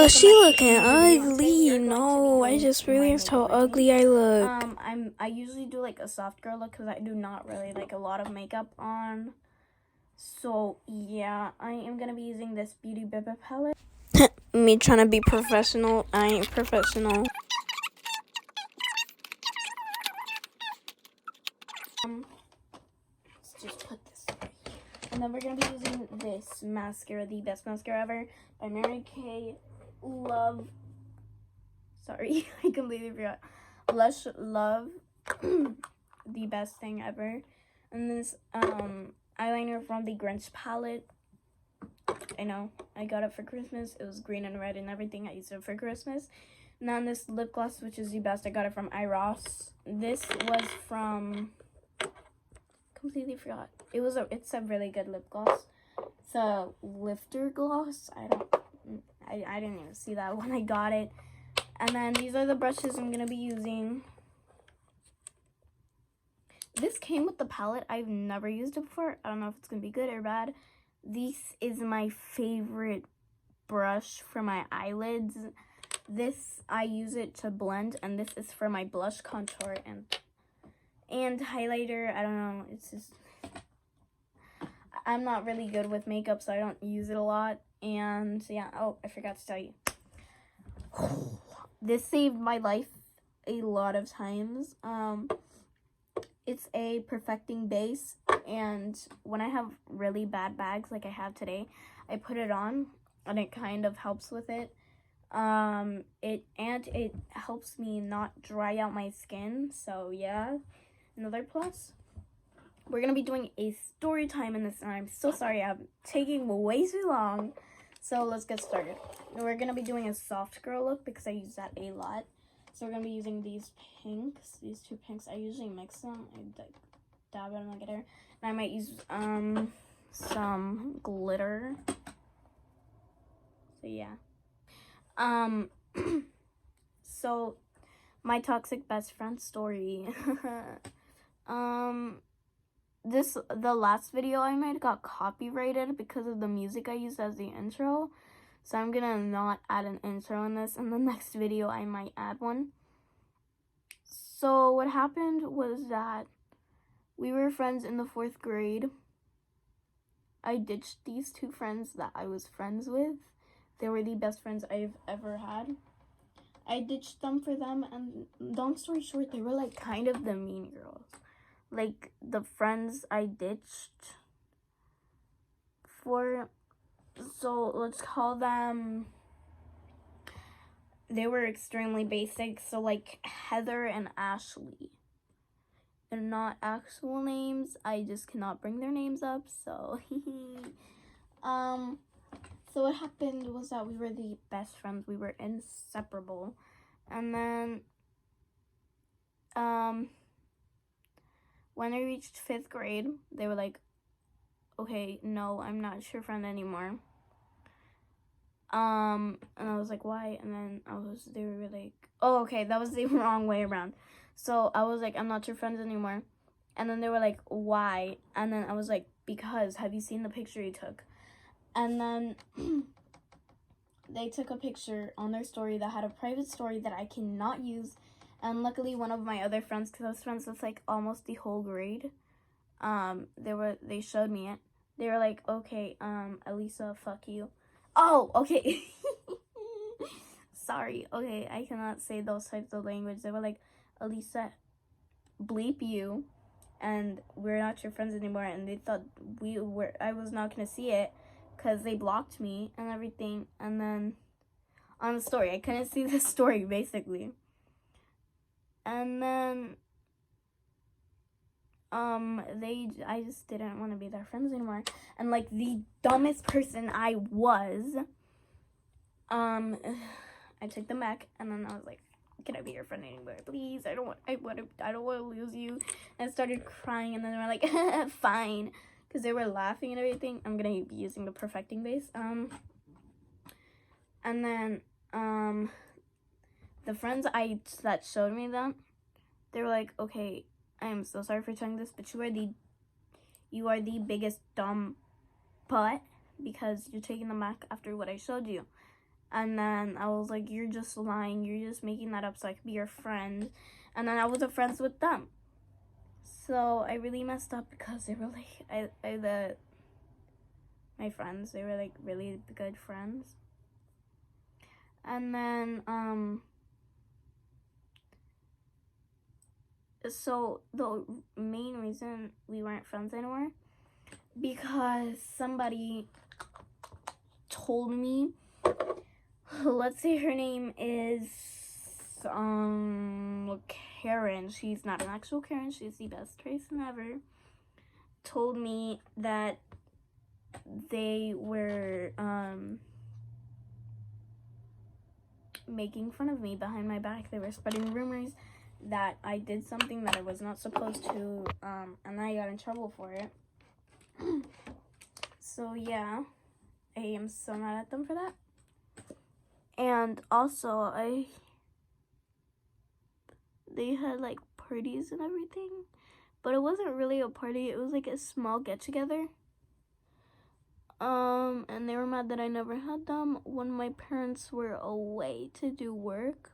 She looking ugly. No, I just realized how ugly I look. I usually do like a soft girl look because I do not really like a lot of makeup on. So yeah, I am gonna be using this Beauty Bibba palette. Me trying to be professional. I ain't professional. Let's just put this away. And then we're gonna be using this mascara, the best mascara ever by Mary Kay. Sorry, I completely forgot. Lush Love, the best thing ever. And this eyeliner from the Grinch palette. I know, I got it for Christmas. It was green and red and everything. I used it for Christmas. And then this lip gloss, which is the best. I got it from Iros. This was from, completely forgot. It's a really good lip gloss. It's a lifter gloss. I didn't even see that when I got it. And then these are the brushes I'm gonna be using. This came with the palette. I've never used it before. I don't know if it's gonna be good or bad. This is my favorite brush for my eyelids. This, I use it to blend, and this is for my blush, contour, and highlighter. I don't know, it's just, I'm not really good with makeup, so I don't use it a lot. And yeah, oh, I forgot to tell you. This saved my life a lot of times. It's a perfecting base, and when I have really bad bags like I have today, I put it on, and it kind of helps with it. It helps me not dry out my skin. So yeah, another plus. We're gonna be doing a story time in this, and I'm so sorry I'm taking way too long. So let's get started. We're gonna be doing a soft girl look because I use that a lot. So we're gonna be using these pinks, these two pinks. I usually mix them. I dab it on my glitter, and I might use some glitter. So yeah. So my toxic best friend story. The last video I made got copyrighted because of the music I used as the intro. So I'm gonna not add an intro in this. In the next video, I might add one. So what happened was that we were friends in the 4th grade. I ditched these two friends that I was friends with. They were the best friends I've ever had. I ditched them for them, and long story short, they were like kind of the mean girls. Like the friends I ditched for, so let's call them, they were extremely basic. So like Heather and Ashley. They're not actual names. I just cannot bring their names up. So so what happened was that we were the best friends. We were inseparable. And then when I reached 5th grade, they were like, okay, no, I'm not your friend anymore. And I was like, why? And then they were like, oh, okay, that was the wrong way around. So I was like, I'm not your friend anymore. And then they were like, why? And then I was like, because, have you seen the picture you took? And then they took a picture on their story that had a private story that I cannot use. And luckily one of my other friends, because I was friends with like almost the whole grade, they showed me it. They were like, okay, Elisa, fuck you. Oh, okay. Sorry. Okay, I cannot say those types of language. They were like, Elisa, bleep you, and we're not your friends anymore. And they thought I was not gonna see it because they blocked me and everything. And then on the story, I couldn't see the story basically. And then I just didn't want to be their friends anymore. And like the dumbest person I was, I took them back, and then I was like, can I be your friend anymore, please? I don't want to lose you. And I started crying, and then they were like, fine, because they were laughing and everything. I'm gonna be using the perfecting base. And then the friends that showed me them, they were like, okay, I am so sorry for telling this, but you are the biggest dumb butt because you're taking them back after what I showed you. And then I was like, you're just lying. You're just making that up so I could be your friend. And then I wasn't friends with them. So I really messed up because they were like, my friends, they were like really good friends. And then, so the main reason we weren't friends anymore, because somebody told me, let's say her name is Karen. She's not an actual Karen, she's the best person ever. Told me that they were making fun of me behind my back. They were spreading rumors that I did something that I was not supposed to, and I got in trouble for it. So yeah, I am so mad at them for that. And also, they had like parties and everything, but it wasn't really a party. It was like a small get together. And they were mad that I never had them when my parents were away to do work,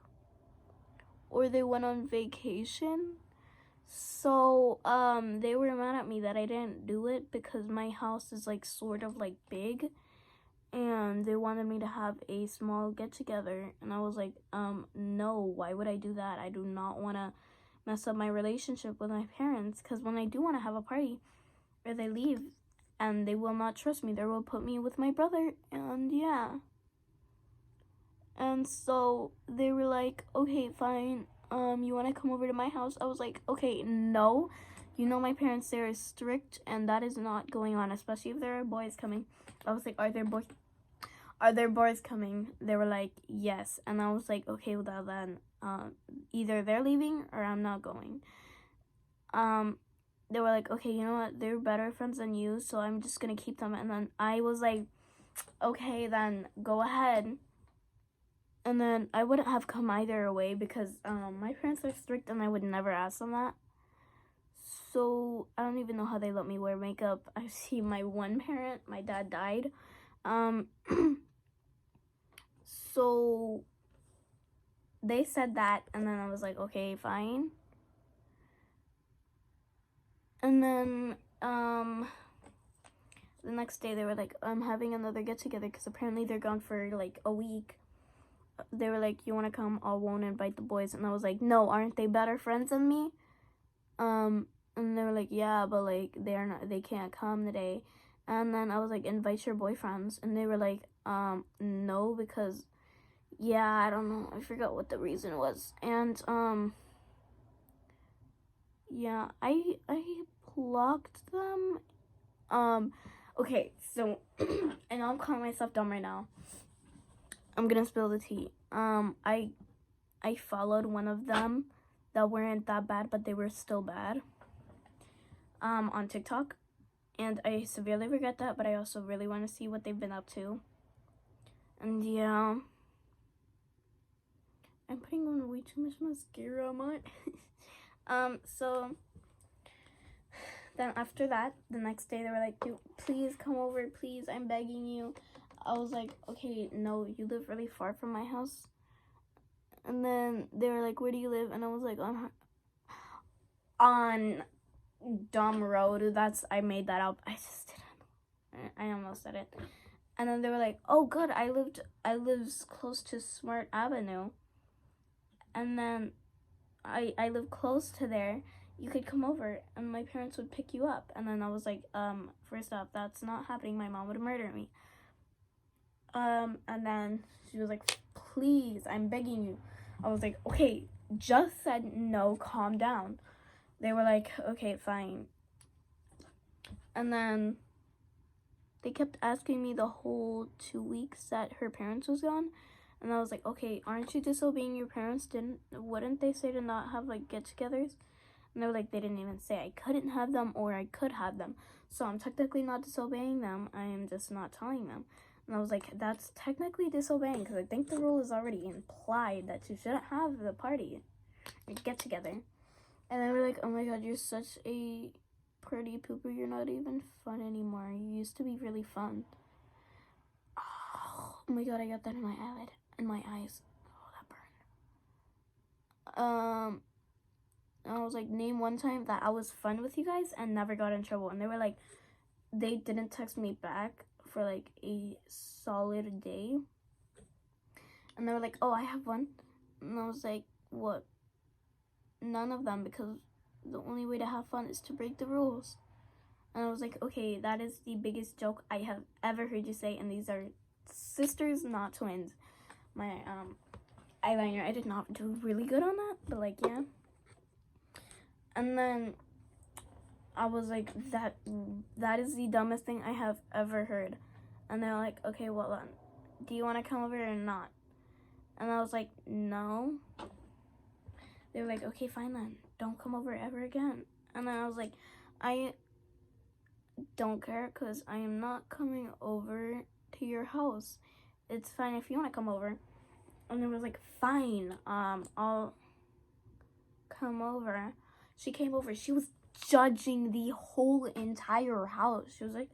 or they went on vacation. So, they were mad at me that I didn't do it because my house is like sort of like big, and they wanted me to have a small get together, and I was like, no, why would I do that? I do not want to mess up my relationship with my parents, because when I do want to have a party, or they leave, and they will not trust me, they will put me with my brother, and yeah. And so they were like, okay, fine, you want to come over to my house? I was like, okay, no. You know my parents, they're strict, and that is not going on, especially if there are boys coming. I was like, are there boys coming? They were like, yes. And I was like, okay, well then, either they're leaving or I'm not going. They were like, okay, you know what? They're better friends than you, so I'm just gonna keep them. And then I was like, okay, then go ahead. And then I wouldn't have come either way because my parents are strict and I would never ask them that. So I don't even know how they let me wear makeup. I see my one parent, my dad died. So they said that, and then I was like, okay, fine. And then the next day they were like, I'm having another get together because apparently they're gone for like a week. They were like, you want to come? I won't invite the boys. And I was like, no, aren't they better friends than me? And they were like, yeah, but like they can't come today. And then I was like, invite your boyfriends. And they were like, no, because yeah, I don't know, I forgot what the reason was. And yeah, I blocked them. Okay, so and I'm calling myself dumb right now. I'm gonna spill the tea. I followed one of them that weren't that bad, but they were still bad. On TikTok, and I severely regret that, but I also really want to see what they've been up to. And yeah, I'm putting on way too much mascara on my so then after that, the next day they were like, dude, please come over, please, I'm begging you. I was like, okay, no, you live really far from my house. And then they were like, where do you live? And I was like, on Dumb Road. I made that up. I just didn't. I almost said it. And then they were like, oh good, I live close to Smart Avenue. And then I live close to there. You could come over and my parents would pick you up. And then I was like, first off, that's not happening. My mom would murder me. And then she was like, please, I'm begging you. I was like, okay, just said no, calm down. They were like, okay, fine. And then they kept asking me the whole 2 weeks that her parents was gone. And I was like, okay, aren't you disobeying your parents? Wouldn't they say to not have like get-togethers? And they were like, they didn't even say I couldn't have them or I could have them. So I'm technically not disobeying them. I am just not telling them. And I was like, that's technically disobeying because I think the rule is already implied that you shouldn't have the party or get together. And they were like, oh my god, you're such a pretty pooper. You're not even fun anymore. You used to be really fun. Oh, Oh my god, I got that in my eyelid, in my eyes. Oh, that burned. I was like, name one time that I was fun with you guys and never got in trouble. And they were like, they didn't text me back for like a solid day. And they were like, oh, I have one. And I was like, what? None of them, because the only way to have fun is to break the rules. And I was like, okay, that is the biggest joke I have ever heard you say. And these are sisters, not twins. My eyeliner, I did not do really good on that, but like, yeah. And then I was like, that is the dumbest thing I have ever heard. And they're like, okay, well then, do you want to come over or not? And I was like, no. They were like, okay, fine then, don't come over ever again. And then I was like, I don't care, because I am not coming over to your house. It's fine if you want to come over. And they was like, fine, I'll come over. She came over. She was judging the whole entire house. She was like,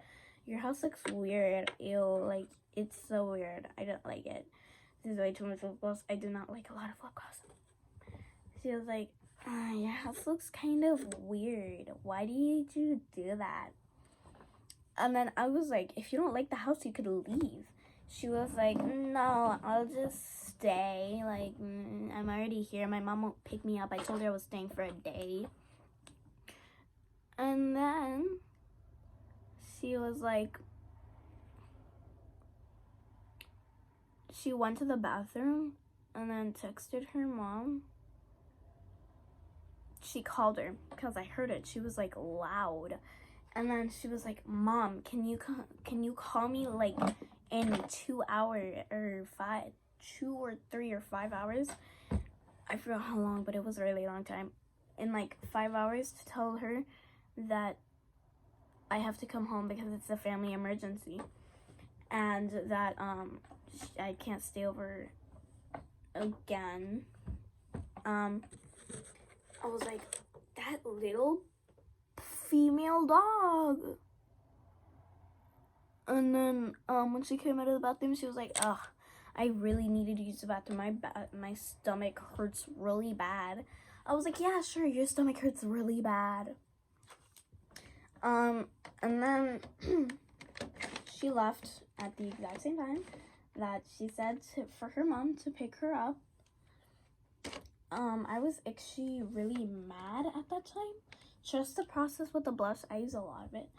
your house looks weird. Ew, like, it's so weird. I don't like it. This is way too much lip gloss. I do not like a lot of lip gloss. She was like, your house looks kind of weird. Why did you do that? And then I was like, if you don't like the house, you could leave. She was like, no, I'll just stay. Like, I'm already here. My mom won't pick me up. I told her I was staying for a day. And then she was like, she went to the bathroom and then texted her mom. She called her because I heard it. She was like loud. And then she was like, Mom, can you call me like in 2 hours or 2 or 3 or 5 hours? I forgot how long, but it was a really long time. In like 5 hours to tell her that I have to come home because it's a family emergency. And that I can't stay over again. I was like, that little female dog. And then when she came out of the bathroom, she was like, ugh, I really needed to use the bathroom. My stomach hurts really bad. I was like, yeah, sure, your stomach hurts really bad. And then she left at the exact same time that she said for her mom to pick her up. I was actually really mad at that time. Just the process with the blush, I use a lot of it.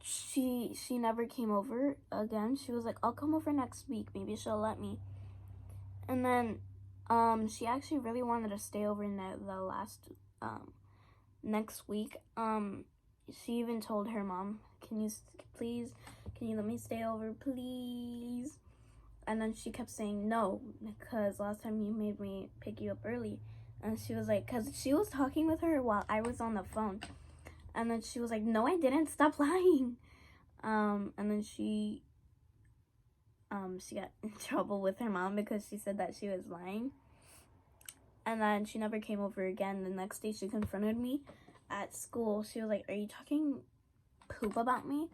She never came over again. She was like, I'll come over next week. Maybe she'll let me. And then she actually really wanted to stay over in the last next week. She even told her mom, can you let me stay over, please? And then she kept saying no, because last time you made me pick you up early. And she was like, because she was talking with her while I was on the phone. And then she was like, no, I didn't. Stop lying. And then she got in trouble with her mom because she said that she was lying. And then she never came over again. The next day she confronted me at school. She was like, are you talking poop about me?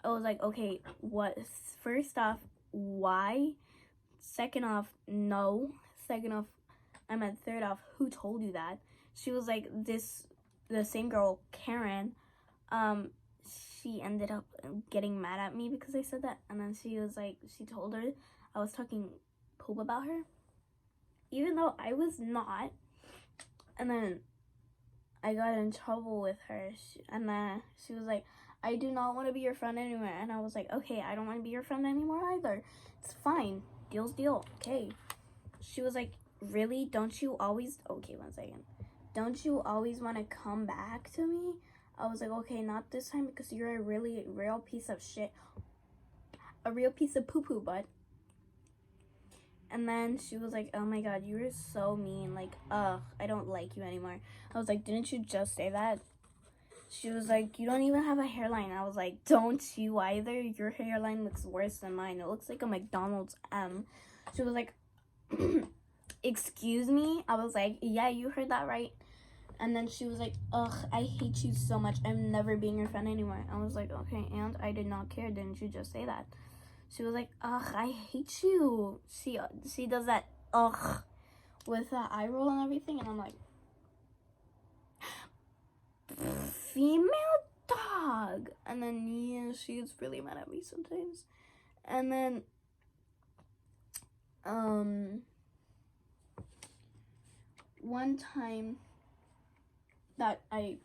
I was like, okay, what? First off, why? Second off, no. Second off, third off, who told you that? She was like, the same girl, Karen, she ended up getting mad at me because I said that. And then she was like, she told her I was talking poop about her, even though I was not. And then I got in trouble with her. And then she was like, I do not want to be your friend anymore. And I was like, okay, I don't want to be your friend anymore either. It's fine. Deal's deal. Okay. She was like, really? Don't you always... Okay, 1 second. Don't you always want to come back to me? I was like, okay, not this time because you're a really real piece of shit. A real piece of poo-poo, bud. And then she was like, oh my god, you were so mean. Like, ugh, I don't like you anymore. I was like, didn't you just say that? She was like, you don't even have a hairline. I was like, don't you either? Your hairline looks worse than mine. It looks like a McDonald's M. She was like, excuse me? I was like, yeah, you heard that right. And then she was like, ugh, I hate you so much. I'm never being your friend anymore. I was like, okay, and I did not care. Didn't you just say that? She was like, ugh, I hate you. She does that, ugh, with that eye roll and everything. And I'm like, female dog. And then, yeah, she gets really mad at me sometimes. And then, one time that I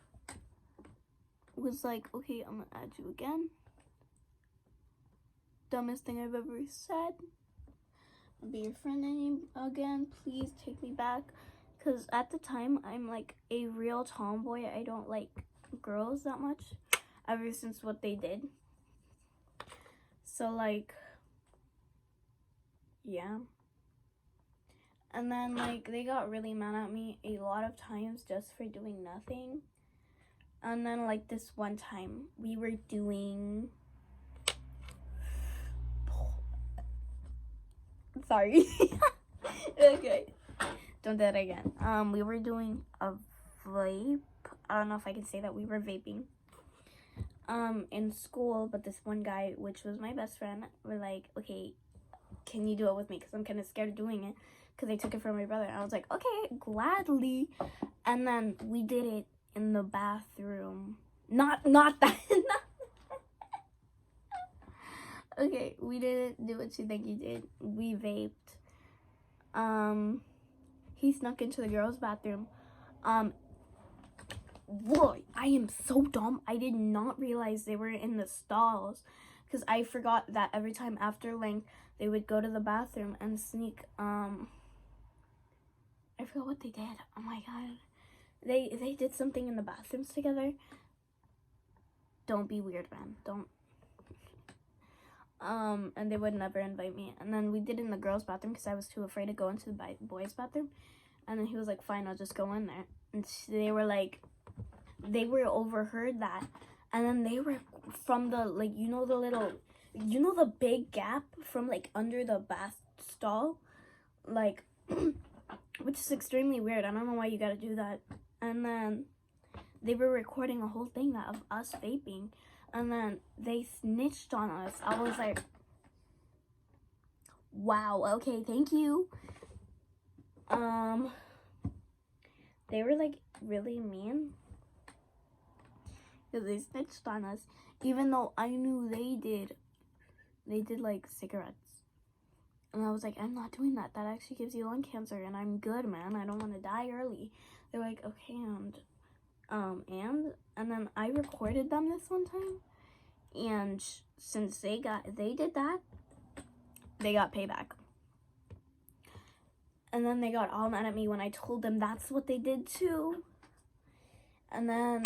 was like, okay, I'm gonna add you again. Dumbest thing I've ever said. I'll be your friend again. Please take me back. Because at the time, I'm like a real tomboy. I don't like girls that much. Ever since what they did. So, like, yeah. And then, like, they got really mad at me a lot of times just for doing nothing. And then, like, this one time, we were doing... Sorry. Okay. Don't do that again. We were doing a vape. I don't know if I can say that. We were vaping. In school, but this one guy, which was my best friend, were like, okay, can you do it with me? Because I'm kind of scared of doing it. Because I took it from my brother. I was like, okay, gladly. And then we did it in the bathroom. Not that. Okay, we didn't do what you think you did. We vaped. He snuck into the girls' bathroom. Boy, I am so dumb. I did not realize they were in the stalls. Because I forgot that every time after length, they would go to the bathroom and sneak, I forgot what they did. Oh my god. They did something in the bathrooms together. Don't be weird, man. Don't. And they would never invite me. And then we did it in the girls' bathroom because I was too afraid to go into the boys' bathroom. And then he was like, fine, I'll just go in there. And they were like, they were overheard that. And then they were from the, like, you know the big gap from, like, under the bath stall? Like, which is extremely weird. I don't know why you gotta do that. And then they were recording a whole thing of us vaping. And then they snitched on us. I was like, wow, okay, thank you. They were, like, really mean. Because they snitched on us. Even though I knew they did, like, cigarettes. And I was like, I'm not doing that. That actually gives you lung cancer. And I'm good, man. I don't want to die early. They're like, okay, and then I recorded them this one time. And since they did that, they got payback. And then they got all mad at me when I told them that's what they did too. And then,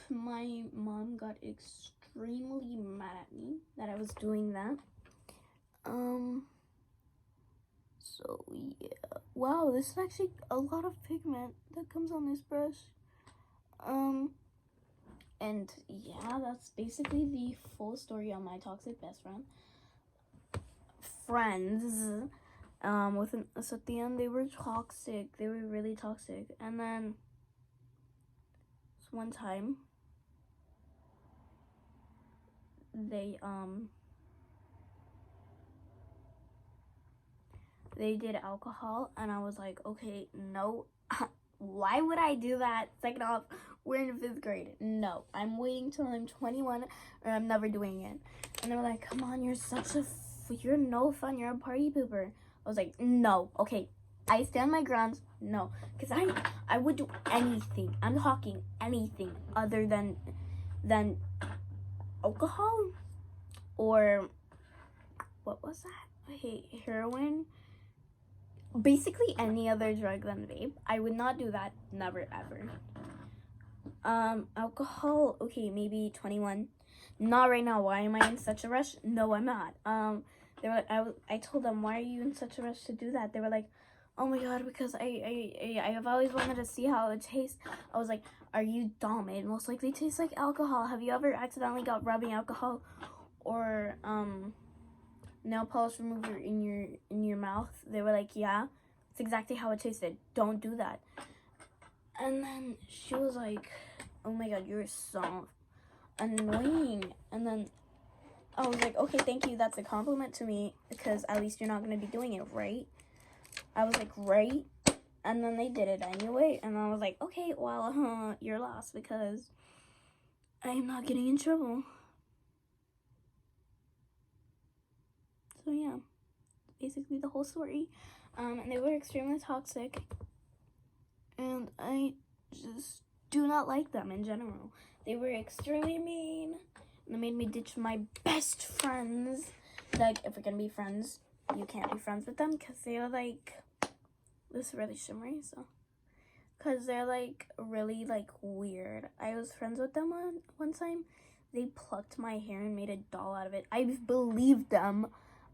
my mom got extremely mad at me that I was doing that. So yeah. Wow, this is actually a lot of pigment that comes on this brush. And yeah, that's basically the full story on my toxic best friend. Friends. So at the end, they were toxic. They were really toxic. And then, one time, they did alcohol, and I was like, okay, no. Why would I do that? Second off, we're in 5th grade. No, I'm waiting till I'm 21 or I'm never doing it. And they were like, come on, you're no fun. You're a party pooper. I was like, no. Okay, I stand my grounds. No, because I would do anything. I'm talking anything other than alcohol or what was that? Heroin. Basically any other drug than vape. I would not do that. Never ever. Alcohol, okay, maybe 21. Not right now. Why am I in such a rush? No, I'm not. They were I told them, why are you in such a rush to do that? They were like, oh my god, because I have always wanted to see how it tastes. I was like, are you dumb? It most likely tastes like alcohol. Have you ever accidentally got rubbing alcohol or nail polish remover in your mouth? They were like, yeah. It's exactly how it tasted. Don't do that. And then she was like, oh my god, you're so annoying. And then I was like, okay, thank you. That's a compliment to me because at least you're not going to be doing it, right? I was like, right? And then they did it anyway. And I was like, okay, well, you're lost because I am not getting in trouble. So yeah, basically the whole story. And they were extremely toxic. And I just do not like them in general. They were extremely mean. And they made me ditch my best friends. Like, if we're gonna be friends, you can't be friends with them because they're like, this is really shimmery, so. Because they're like really like weird. I was friends with them one time. They plucked my hair and made a doll out of it. I believed them.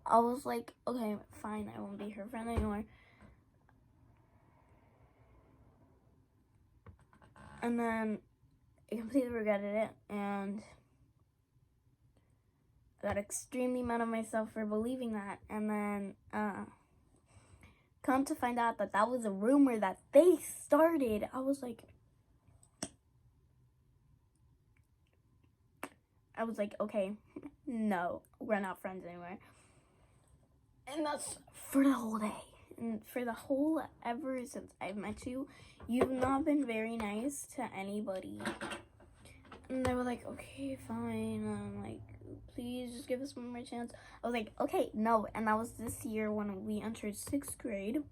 I was like, okay, fine, I won't be her friend anymore. And then I completely regretted it, and I got extremely mad at myself for believing that. And then come to find out that that was a rumor that they started. I was like, okay, no, we're not friends anymore. And that's for the whole day. And for the whole, ever since I've met you, you've not been very nice to anybody. And they were like, okay, fine. I'm like, please just give us one more chance. I was like, okay, no. And that was this year when we entered 6th grade.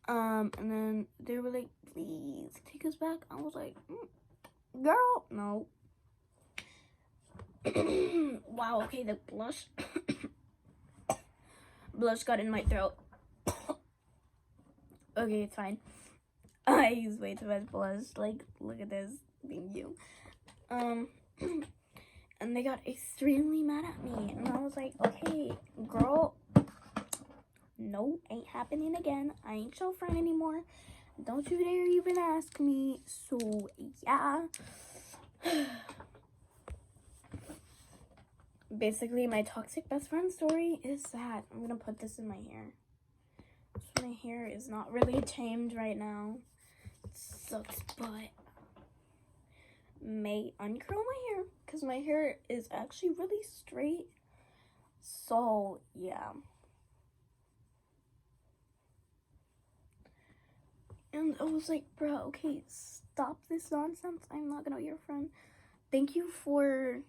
And then they were like, please take us back. I was like, girl, no. Wow, okay, the blush. Blush got in my throat. Okay, it's fine. I use way too much blush. Like, look at this. Thank you. And they got extremely mad at me. And I was like, okay, girl, no, ain't happening again. I ain't your friend anymore. Don't you dare even ask me. So, yeah. Basically, my toxic best friend story is that I'm gonna put this in my hair. So my hair is not really tamed right now. It sucks, but may uncurl my hair because my hair is actually really straight. So yeah. And I was like, bro, okay, stop this nonsense. I'm not gonna be your friend. Thank you for...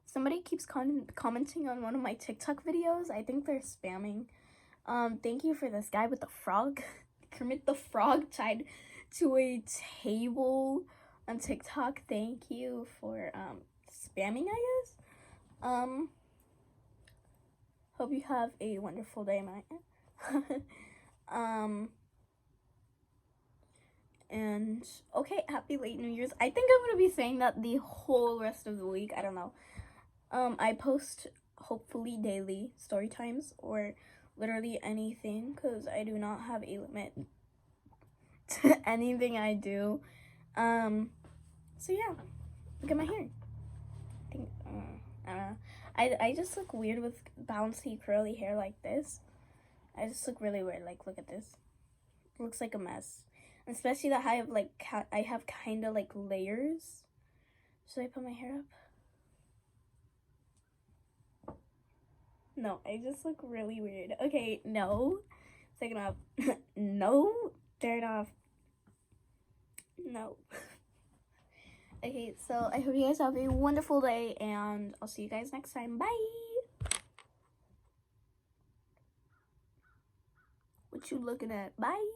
Somebody keeps commenting on one of my TikTok videos. I think they're spamming. Thank you for this guy with the frog. Kermit the Frog tied to a table on TikTok. Thank you for spamming, I guess. Hope you have a wonderful day, Maya. And okay, happy late New Year's. I think I'm gonna be saying that the whole rest of the week. I don't know. I post hopefully daily story times or literally anything because I do not have a limit to anything I do. So yeah, look at my hair. I think I don't know. I just look weird with bouncy curly hair like this. I just look really weird. Like, look at this. It looks like a mess. Especially that I have like I have kind of like layers. Should I put my hair up? No, I just look really weird. Okay, no. Second off, no. Third off, no. Okay, so I hope you guys have a wonderful day, and I'll see you guys next time. Bye. What you looking at? Bye.